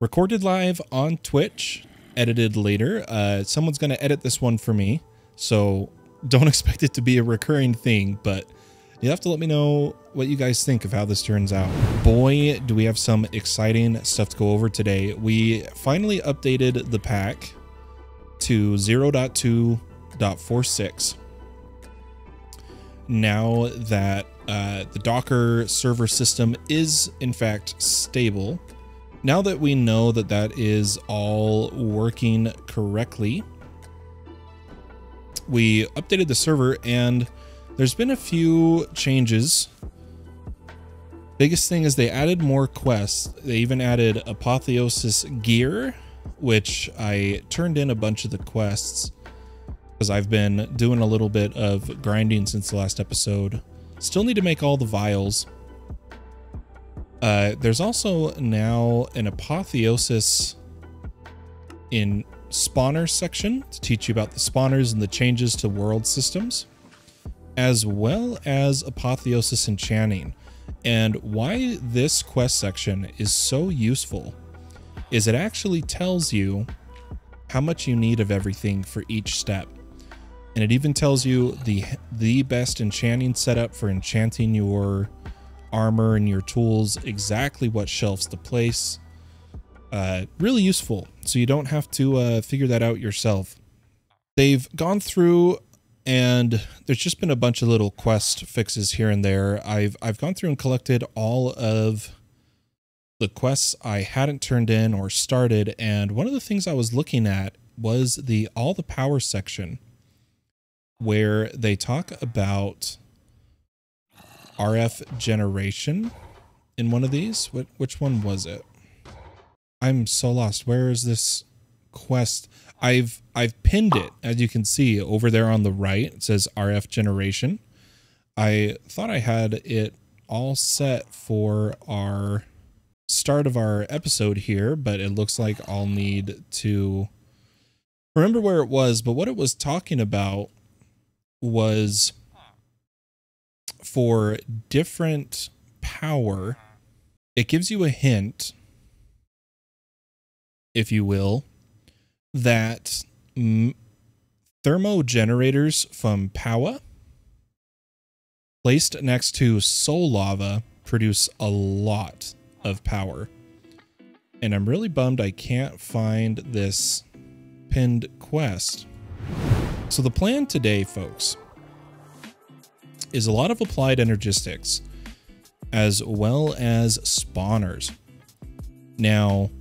Recorded live on Twitch, edited later. Someone's going to edit this one for me, so don't expect it to be a recurring thing, but you have to let me know what you guys think of how this turns out. Boy, do we have some exciting stuff to go over today. We finally updated the pack to 0.2.46. Now that the Docker server system is in fact stable, now that we know that that is all working correctly, we updated the server and there's been a few changes. Biggest thing is they added more quests. They even added Apotheosis gear, which I turned in a bunch of the quests because I've been doing a little bit of grinding since the last episode. Still need to make all the vials. There's also now an Apotheosis in spawner section to teach you about the spawners and the changes to world systems, as well as Apotheosis enchanting. And why this quest section is so useful is it actually tells you how much you need of everything for each step. And it even tells you the best enchanting setup for enchanting your armor and your tools, exactly what shelves to place. Really useful, so you don't have to figure that out yourself. They've gone through and there's just been a bunch of little quest fixes here and there. I've gone through and collected all of the quests I hadn't turned in or started, and one of the things I was looking at was all the power section, where they talk about RF generation in one of these. Which one was it? I'm so lost. Where is this quest? I've pinned it, as you can see over there on the right. It says RF generation. I thought I had it all set for our start of our episode here, but it looks like I'll need to remember where it was. But what it was talking about was for different power, it gives you a hint, if you will, that thermo generators from Powa placed next to soul lava produce a lot of power. And I'm really bummed I can't find this pinned quest. So the plan today, folks, is a lot of applied energistics as well as spawners. Now,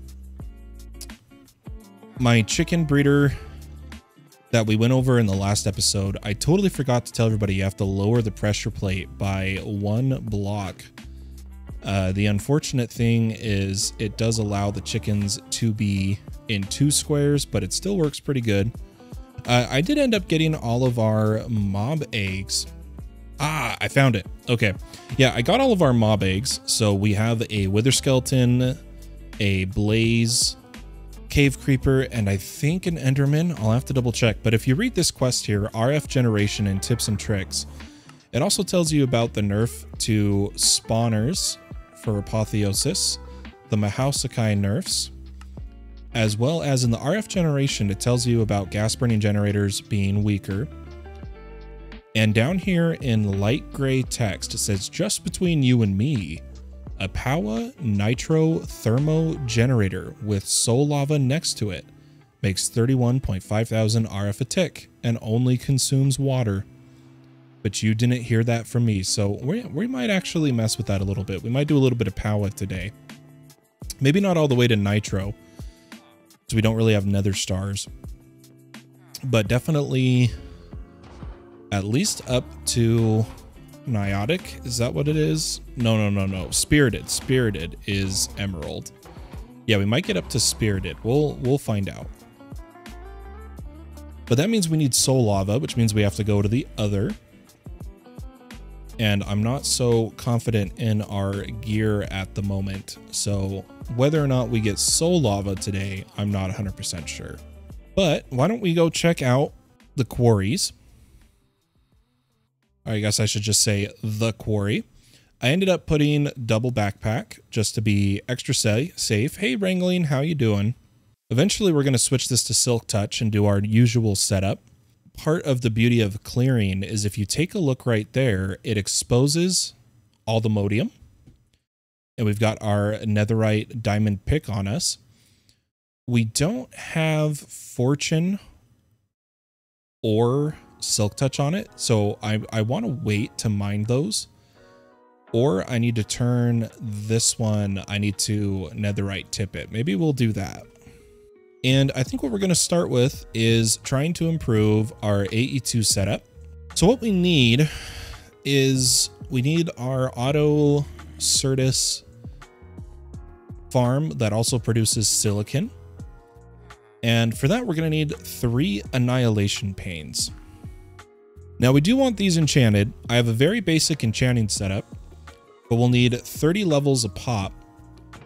my chicken breeder that we went over in the last episode, I totally forgot to tell everybody you have to lower the pressure plate by 1 block. The unfortunate thing is it does allow the chickens to be in 2 squares, but it still works pretty good. I did end up getting all of our mob eggs. Ah, I found it. Okay. Yeah, I got all of our mob eggs. So we have a wither skeleton, a blaze, cave creeper, and I think an enderman. I'll have to double check. But if you read this quest here, RF generation and tips and tricks, it also tells you about the nerf to spawners for Apotheosis, the Mahausakai nerfs, as well as in the RF generation, it tells you about gas burning generators being weaker. And down here in light gray text, it says, just between you and me, a Powa Nitro Thermo Generator with soul lava next to it makes 31.5 thousand RF a tick and only consumes water. But you didn't hear that from me, so we might actually mess with that a little bit. We might do a little bit of Powa today. Maybe not all the way to Nitro, so we don't really have nether stars. But definitely at least up to Niotic. Is that what it is? No. Spirited. Spirited is emerald. Yeah, we might get up to Spirited. We'll find out. But that means we need soul lava, which means we have to go to the other. And I'm not so confident in our gear at the moment. So whether or not we get soul lava today, I'm not 100% sure. But why don't we go check out the quarries? I guess I should just say the quarry. I ended up putting double backpack just to be extra safe. Hey, Wrangling, how you doing? Eventually, we're going to switch this to Silk Touch and do our usual setup. Part of the beauty of clearing is if you take a look right there, it exposes all the modium. And we've got our netherite diamond pick on us. We don't have fortune or Silk Touch on it, so I want to wait to mine those. Or I need to turn this one, I need to netherite tip it. Maybe we'll do that. And I think what we're going to start with is trying to improve our AE2 setup. So what we need is we need our auto Certus farm that also produces silicon. And for that, we're going to need 3 annihilation panes. Now we do want these enchanted. I have a very basic enchanting setup, but we'll need 30 levels a pop,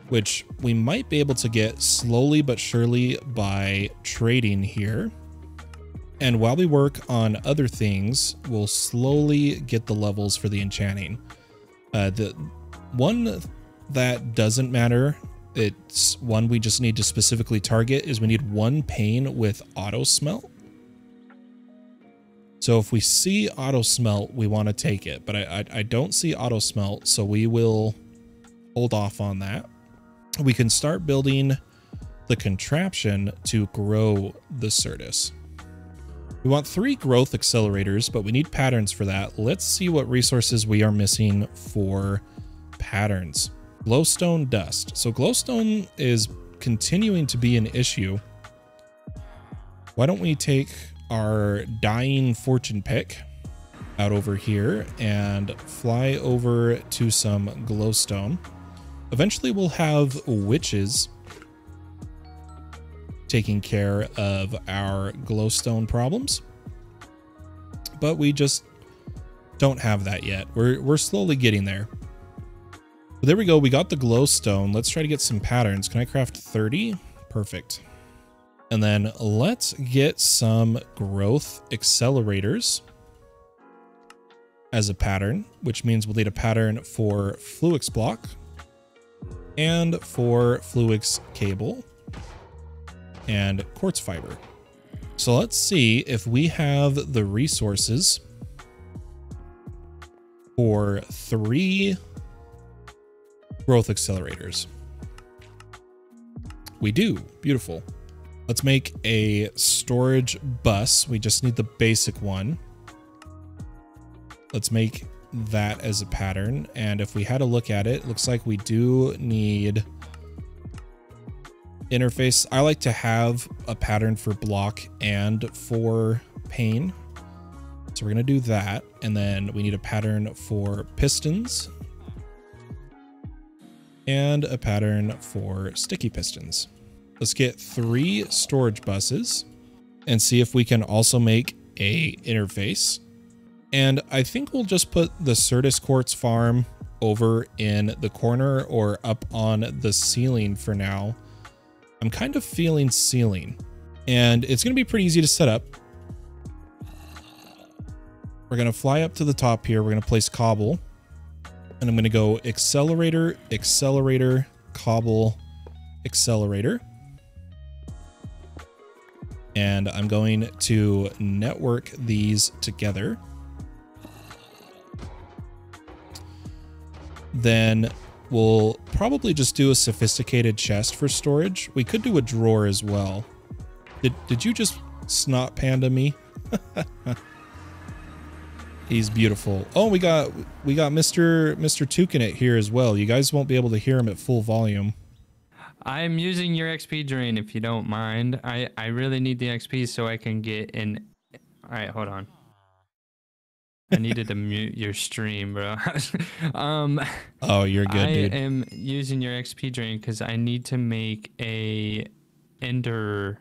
which we might be able to get slowly but surely by trading here. And while we work on other things, we'll slowly get the levels for the enchanting. The one that doesn't matter, it's one we just need to specifically target, is we need 1 pane with auto smelt. So if we see auto smelt, we want to take it, but I don't see auto smelt, so we will hold off on that. We can start building the contraption to grow the Certus. We want 3 growth accelerators, but we need patterns for that. Let's see what resources we are missing for patterns. Glowstone dust. So glowstone is continuing to be an issue. Why don't we take our dying fortune pick out over here and fly over to some glowstone. Eventually we'll have witches taking care of our glowstone problems, but we just don't have that yet. We're slowly getting there. But there we go. We got the glowstone. Let's try to get some patterns. Can I craft 30? Perfect. And then let's get some growth accelerators as a pattern, which means we'll need a pattern for Fluix block and for Fluix cable and quartz fiber. So let's see if we have the resources for 3 growth accelerators. We do. Beautiful. Let's make a storage bus. We just need the basic one. Let's make that as a pattern. And if we had a look at it, it looks like we do need interface. I like to have a pattern for block and for pane. So we're going to do that. And then we need a pattern for pistons and a pattern for sticky pistons. Let's get 3 storage buses and see if we can also make a interface. And I think we'll just put the Certus quartz farm over in the corner or up on the ceiling for now. I'm kind of feeling ceiling, and it's going to be pretty easy to set up. We're going to fly up to the top here. We're going to place cobble, and I'm going to go accelerator, accelerator, cobble, accelerator. And I'm going to network these together. Then we'll probably just do a sophisticated chest for storage. We could do a drawer as well. Did you just snot panda me? He's beautiful. Oh, we got Mr. Toucanit here as well. You guys won't be able to hear him at full volume. I'm using your XP drain if you don't mind. I really need the XP so I can get in. All right, hold on. I needed to mute your stream, bro. Oh, you're good, dude. I am using your XP drain because I need to make a Enderman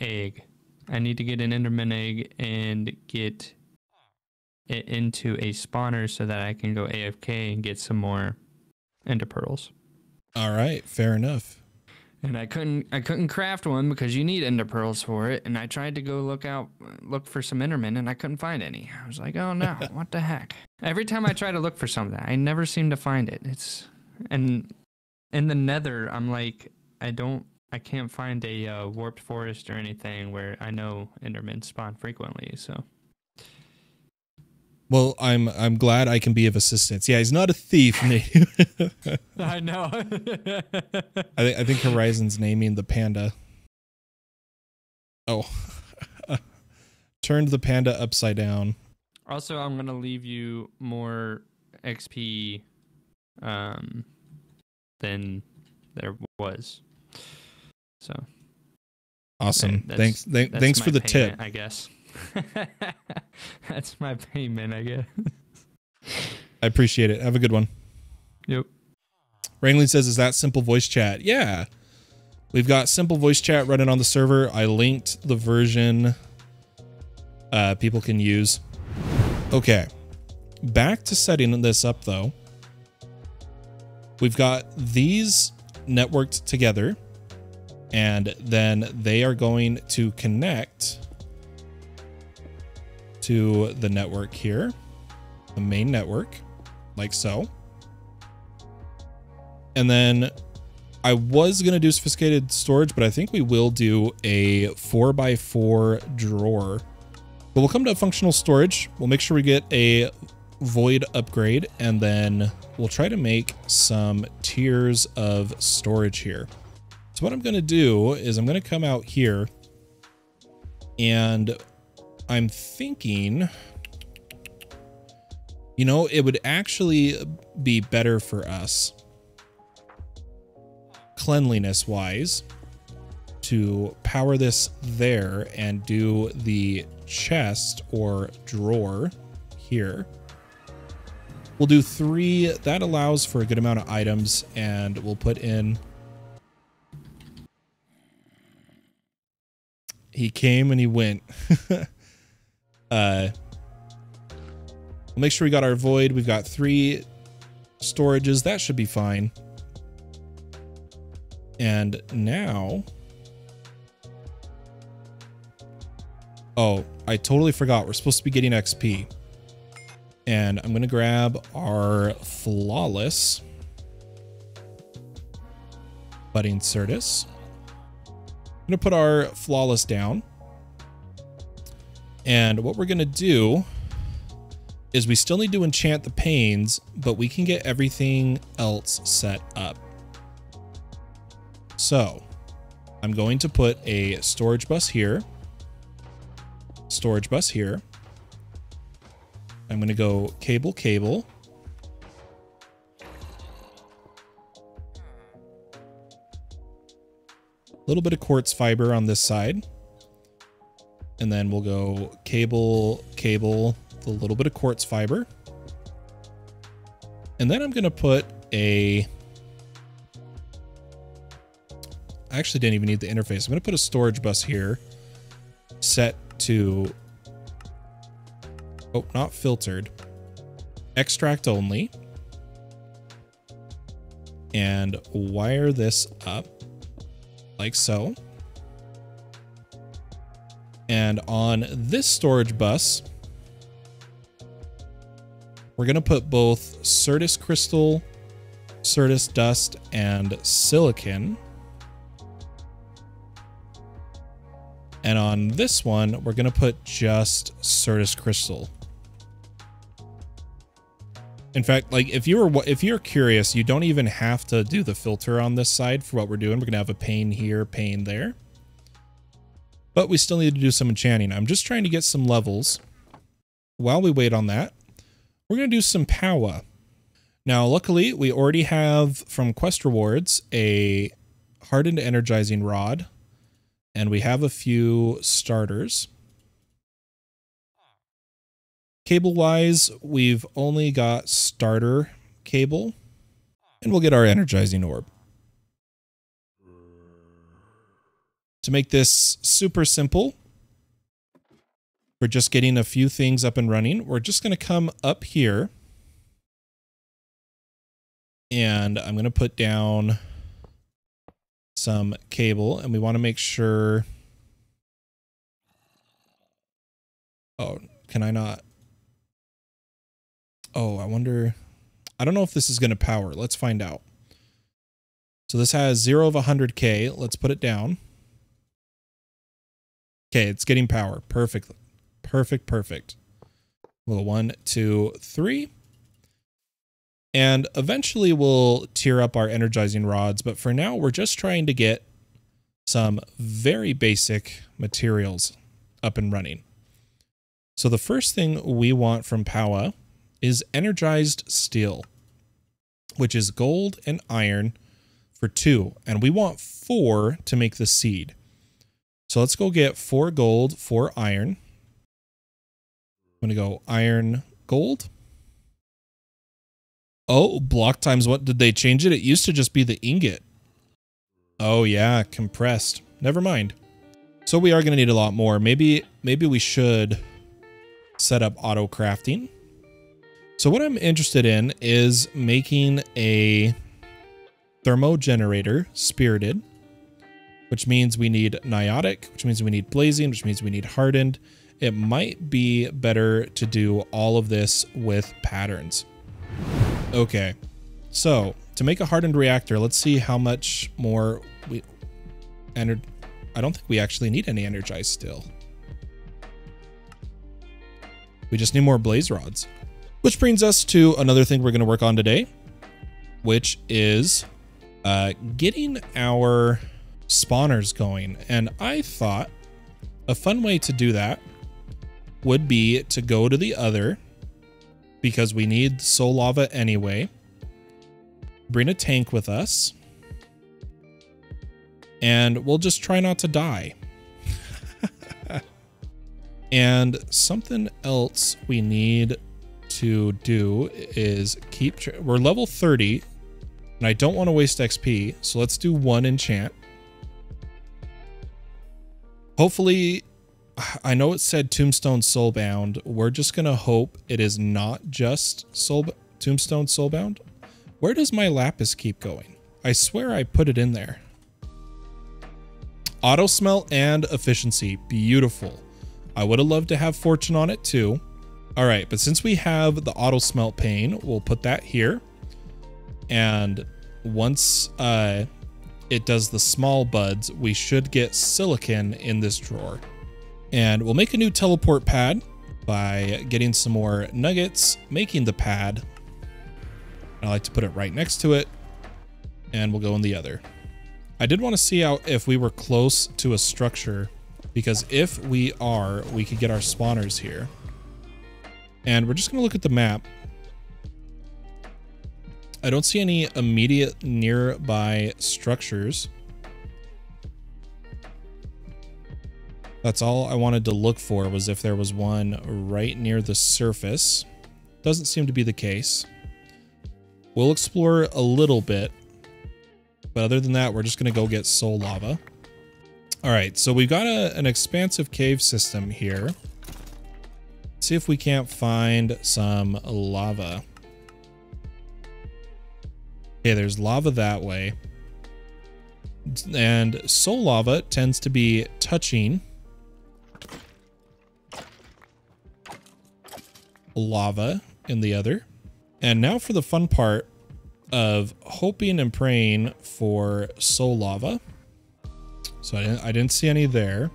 egg. I need to get an Enderman egg and get it into a spawner so that I can go AFK and get some more Ender pearls. All right, fair enough. And I couldn't craft one because you need ender pearls for it. And I tried to go look for some endermen, and I couldn't find any. I was like, oh no, what the heck? Every time I try to look for something, I never seem to find it. And in the nether, I'm like, I can't find a warped forest or anything where I know endermen spawn frequently, so. Well, I'm glad I can be of assistance. Yeah, he's not a thief. I know. I think Horizon's naming the panda. Oh. Turned the panda upside down. Also, I'm going to leave you more XP than there was. So. Awesome. Thanks for the tip. I guess. That's my payment, I guess. I appreciate it. Have a good one. Yep. Wrangling says, is that simple voice chat? Yeah. We've got simple voice chat running on the server. I linked the version people can use. Okay. Back to setting this up, though. We've got these networked together, and then they are going to connect to the network here, the main network, like so. And then I was going to do sophisticated storage, but I think we will do a 4x4 drawer. But we'll come to functional storage. We'll make sure we get a void upgrade, and then we'll try to make some tiers of storage here. So what I'm going to do is I'm going to come out here, and I'm thinking, you know, it would actually be better for us, cleanliness wise, to power this there and do the chest or drawer here. We'll do 3. That allows for a good amount of items, and we'll put in. He came and he went. We'll make sure we got our void. We've got 3 storages. That should be fine. And now, oh, I totally forgot. We're supposed to be getting XP. And I'm going to grab our flawless budding Certus. I'm going to put our flawless down. And what we're going to do is we still need to enchant the panes, but we can get everything else set up. So I'm going to put a storage bus here, storage bus here. I'm going to go cable, cable. A little bit of quartz fiber on this side. And then we'll go cable, cable, a little bit of quartz fiber. And then I'm going to put a... I actually didn't even need the interface. I'm going to put a storage bus here set to... Oh, not filtered. Extract only. And wire this up like so. And on this storage bus, we're going to put both Certus crystal, Certus dust, and silicon. And on this one, we're going to put just Certus crystal. In fact, like if you're curious, you don't even have to do the filter on this side for what we're doing. We're going to have a pane here, pane there. But we still need to do some enchanting. I'm just trying to get some levels. While we wait on that, we're going to do some power. Now, luckily, we already have from quest rewards a hardened energizing rod, and we have a few starters. Cable-wise, we've only got starter cable, and we'll get our energizing orb. To make this super simple, for just getting a few things up and running, we're just going to come up here, and I'm going to put down some cable, and we want to make sure... Oh, can I not? Oh, I wonder... I don't know if this is going to power. Let's find out. So this has 0 of 100K. Let's put it down. Okay, it's getting power. Perfect. Perfect, perfect. Well, 1, 2, 3. And eventually we'll tier up our energizing rods, but for now we're just trying to get some very basic materials up and running. So the first thing we want from Powa is energized steel, which is gold and iron for 2, and we want 4 to make the seed. So let's go get 4 gold, 4 iron. I'm gonna go iron, gold. Oh, block times what? Did they change it? It used to just be the ingot. Oh yeah, compressed. Never mind. So we are gonna need a lot more. Maybe we should set up auto crafting. So what I'm interested in is making a thermo generator, spirited, which means we need niotic, which means we need blazing, which means we need hardened. It might be better to do all of this with patterns. Okay, so to make a hardened reactor, let's see how much more we entered. I don't think we actually need any energized still. We just need more blaze rods. Which brings us to another thing we're going to work on today, which is getting our spawners going. And I thought a fun way to do that would be to go to the other, because we need soul lava anyway. Bring a tank with us. And we'll just try not to die. And something else we need to do is keep... We're level 30, and I don't want to waste XP, so let's do 1 enchant. Hopefully... I know it said Tombstone Soulbound. We're just going to hope it is not just Tombstone Soulbound. Where does my lapis keep going? I swear I put it in there. Auto smelt and efficiency. Beautiful. I would have loved to have fortune on it too. All right, but since we have the auto smelt pane, we'll put that here. And once it does the small buds, we should get silicon in this drawer. And we'll make a new teleport pad by getting some more nuggets, making the pad. I like to put it right next to it, and we'll go in the other. I did want to see out if we were close to a structure, because if we are, we could get our spawners here. And we're just going to look at the map. I don't see any immediate nearby structures. That's all I wanted to look for, was if there was one right near the surface. Doesn't seem to be the case. We'll explore a little bit, but other than that, we're just going to go get soul lava. All right, so we've got an expansive cave system here. Let's see if we can't find some lava. Okay, there's lava that way. And soul lava tends to be touching lava in the other. And now for the fun part of hoping and praying for soul lava. So I didn't see any there.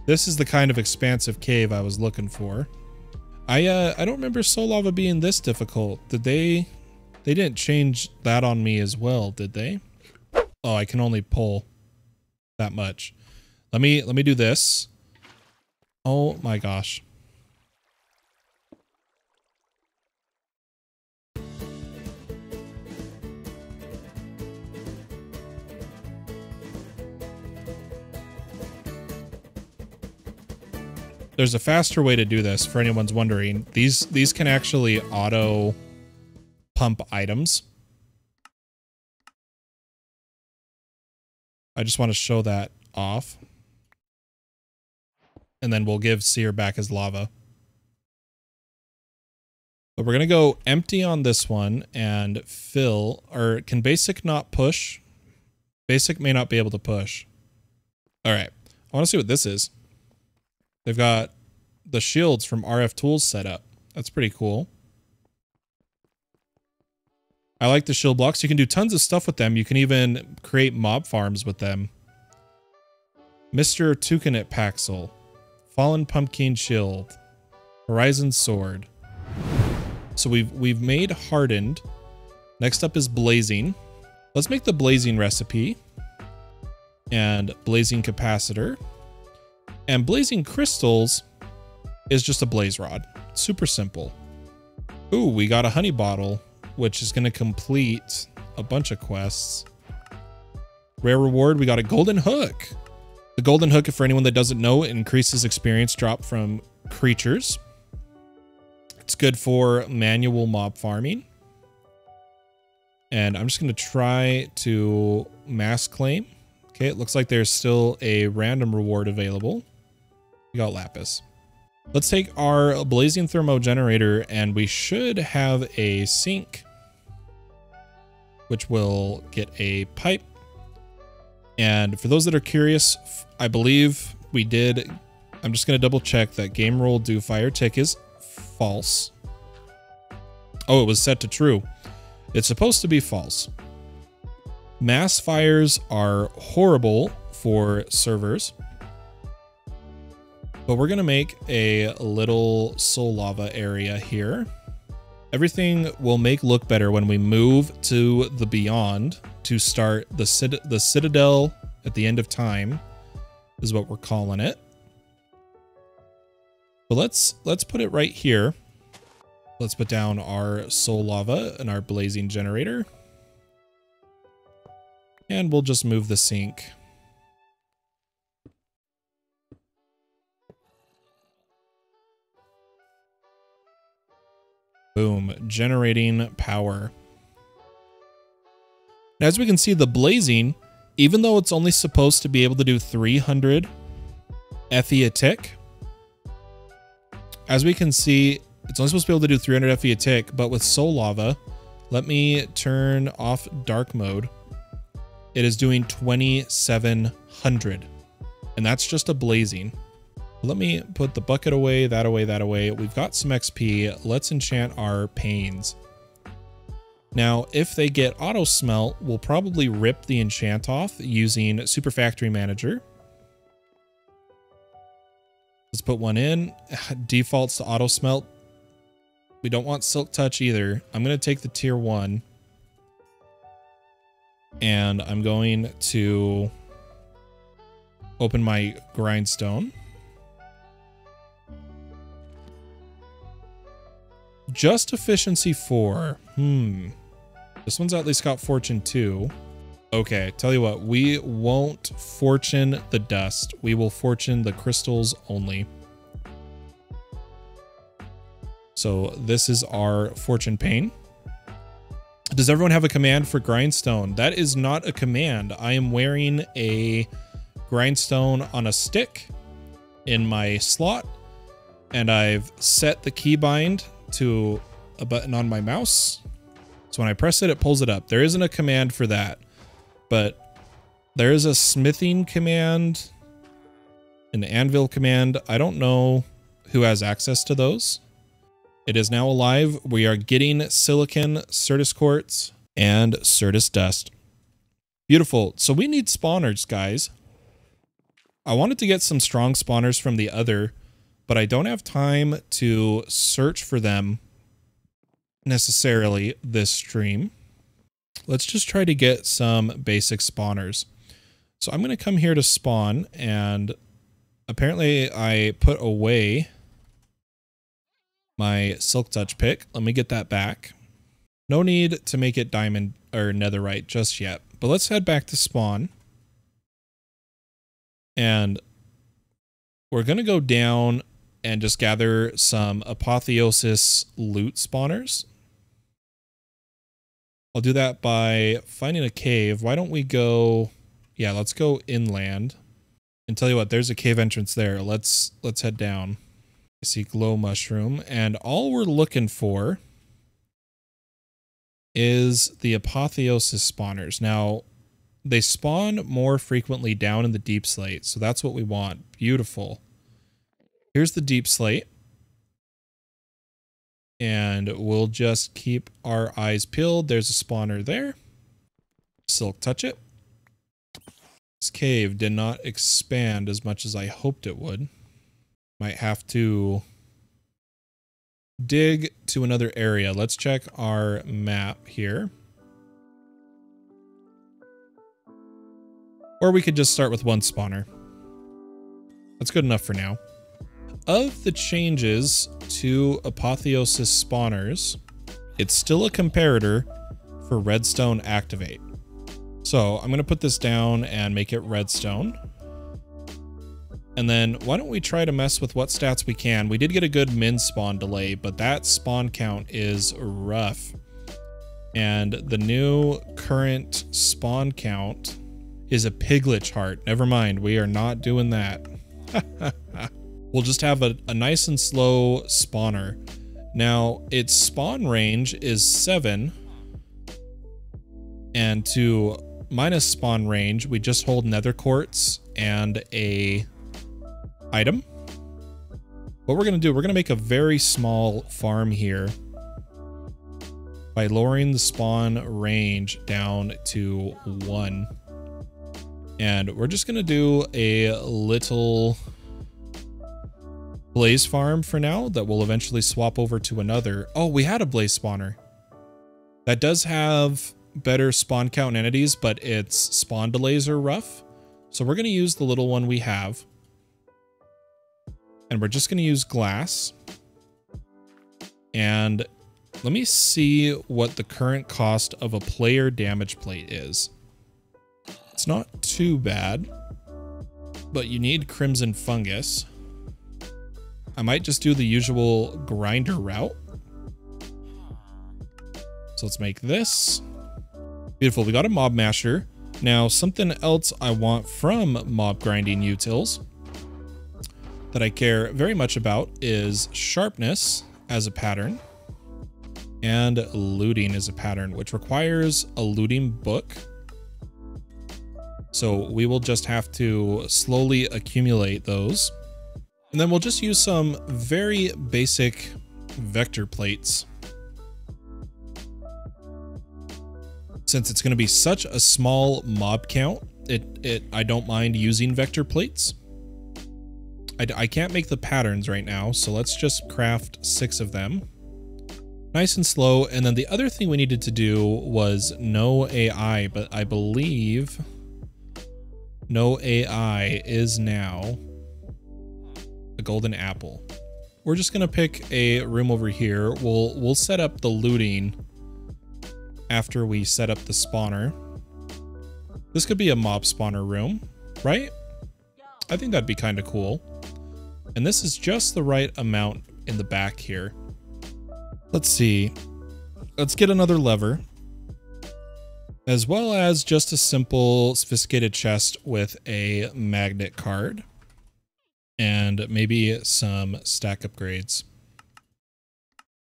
This is the kind of expansive cave I was looking for. I don't remember soul lava being this difficult. Did they didn't change that on me as well, did they? Oh, I can only pull that much. Let me do this. Oh my gosh. There's a faster way to do this for anyone's wondering. These can actually auto pump items. I just want to show that off. And then we'll give Seer back his lava. But we're going to go empty on this one and fill, or can basic not push? Basic may not be able to push. All right. I want to see what this is. They've got the shields from RF Tools set up. That's pretty cool. I like the shield blocks. You can do tons of stuff with them. You can even create mob farms with them. Mr. Toucanet Paxel. Fallen Pumpkin Shield. Horizon Sword. So we've made Hardened. Next up is Blazing. Let's make the Blazing recipe. And Blazing Capacitor. And Blazing Crystals is just a blaze rod. Super simple. Ooh, we got a honey bottle, which is going to complete a bunch of quests. Rare reward, we got a golden hook. The golden hook, for anyone that doesn't know, increases experience drop from creatures. It's good for manual mob farming. And I'm just going to try to mass claim. Okay, it looks like there's still a random reward available. We got Lapis. Let's take our Blazing Thermo Generator and we should have a sink, which will get a pipe. And for those that are curious, I believe we did. I'm just going to double check that game roll do fire tick is false. Oh, it was set to true. It's supposed to be false. Mass fires are horrible for servers. But we're going to make a little soul lava area here. Everything will look better when we move to the beyond to start the citadel at the end of time is what we're calling it. But let's put it right here. Let's put down our soul lava and our blazing generator. And we'll just move the sink. Boom, generating power. As we can see, the blazing, even though it's only supposed to be able to do 300 FE a tick, as we can see, it's only supposed to be able to do 300 FE a tick, but with soul lava, let me turn off dark mode. It is doing 2,700, and that's just a blazing. Let me put the bucket away, that away, that away. We've got some XP. Let's enchant our panes. Now, if they get auto smelt, we'll probably rip the enchant off using Super Factory Manager. Let's put one in. Defaults to auto smelt. We don't want silk touch either. I'm going to take the tier 1. And I'm going to open my grindstone. Just efficiency 4. This one's at least got fortune 2. Okay, tell you what, we won't fortune the dust. We will fortune the crystals only. So this is our fortune pane. Does everyone have a command for grindstone? That is not a command. I am wearing a grindstone on a stick in my slot, and I've set the keybind to a button on my mouse. So when I press it, it pulls it up. There isn't a command for that, but there is a smithing command, an anvil command. I don't know who has access to those. It is now alive. We are getting silicon, Certus quartz, and Certus dust. Beautiful. So we need spawners, guys. I wanted to get some strong spawners from the other, but I don't have time to search for them necessarily this stream. Let's just try to get some basic spawners. So I'm going to come here to spawn, and apparently I put away my silk touch pick. Let me get that back. No need to make it diamond or netherite just yet, but let's head back to spawn. And we're going to go down and just gather some apotheosis loot spawners. I'll do that by finding a cave. Why don't we go... Yeah, let's go inland. And tell you what, there's a cave entrance there. Let's head down. I see glow mushroom. And all we're looking for is the apotheosis spawners. Now, they spawn more frequently down in the deep slate. So that's what we want. Beautiful. Here's the deep slate. And we'll just keep our eyes peeled. There's a spawner there. Silk touch it. This cave did not expand as much as I hoped it would. Might have to dig to another area. Let's check our map here. Or we could just start with one spawner. That's good enough for now. Of the changes to Apotheosis spawners, it's still a comparator for redstone activate. So I'm going to put this down and make it redstone. And then why don't we try to mess with what stats we can. We did get a good min spawn delay, but that spawn count is rough. And the new current spawn count is a piglet heart. Never mind, we are not doing that. We'll just have a nice and slow spawner. Now, its spawn range is 7. And to minus spawn range, we just hold nether quartz and a item. What we're going to do, we're going to make a very small farm here by lowering the spawn range down to 1. And we're just going to do a little blaze farm for now that will eventually swap over to another. Oh, we had a blaze spawner. That does have better spawn count entities, but its spawn delays are rough. So we're going to use the little one we have. And we're just going to use glass. And let me see what the current cost of a player damage plate is. It's not too bad, but you need crimson fungus. I might just do the usual grinder route. So let's make this. Beautiful, we got a mob masher. Now, something else I want from mob grinding utils that I care very much about is sharpness as a pattern and looting as a pattern, which requires a looting book. So we will just have to slowly accumulate those. And then we'll just use some very basic vector plates. Since it's going to be such a small mob count, I don't mind using vector plates. I can't make the patterns right now, so let's just craft 6 of them. Nice and slow. And then the other thing we needed to do was no AI, but I believe no AI is now a golden apple. We're just gonna pick a room over here. We'll set up the looting after we set up the spawner. This could be a mob spawner room, right? I think that'd be kind of cool. And this is just the right amount in the back here. Let's see. Let's get another lever, as well as just a simple sophisticated chest with a magnet card and maybe some stack upgrades.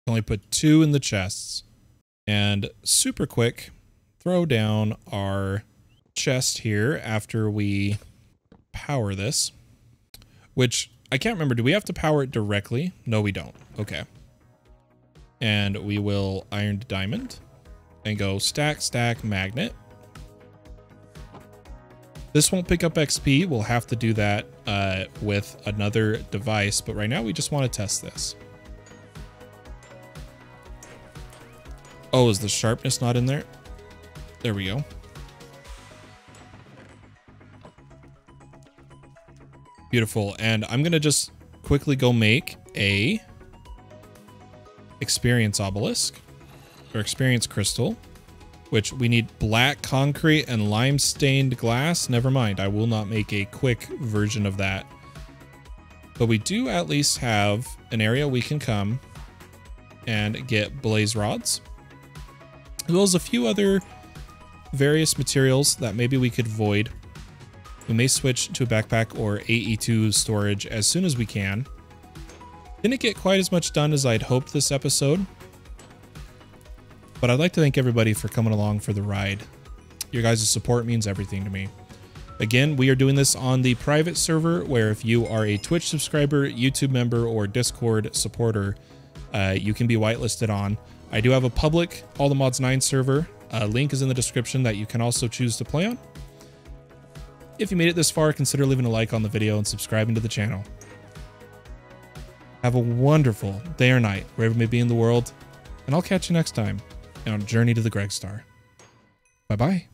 Only put 2 in the chests. And super quick, throw down our chest here after we power this, which I can't remember. Do we have to power it directly? No, we don't. Okay. And we will iron to diamond and go stack, stack, magnet. This won't pick up XP. We'll have to do that with another device, but right now we just want to test this. Oh, is the sharpness not in there? There we go. Beautiful. And I'm going to just quickly go make a experience obelisk or experience crystal, which we need black concrete and lime stained glass. Never mind. I will not make a quick version of that. But we do at least have an area we can come and get blaze rods, as well as a few other various materials that maybe we could void. We may switch to a backpack or AE2 storage as soon as we can. Didn't get quite as much done as I'd hoped this episode, but I'd like to thank everybody for coming along for the ride. Your guys' support means everything to me. Again, we are doing this on the private server, where if you are a Twitch subscriber, YouTube member, or Discord supporter, you can be whitelisted on. I do have a public All the Mods 9 server. Link is in the description that you can also choose to play on. If you made it this far, consider leaving a like on the video and subscribing to the channel. Have a wonderful day or night, wherever you may be in the world, and I'll catch you next time on Journey to the Gregstar. Bye-bye.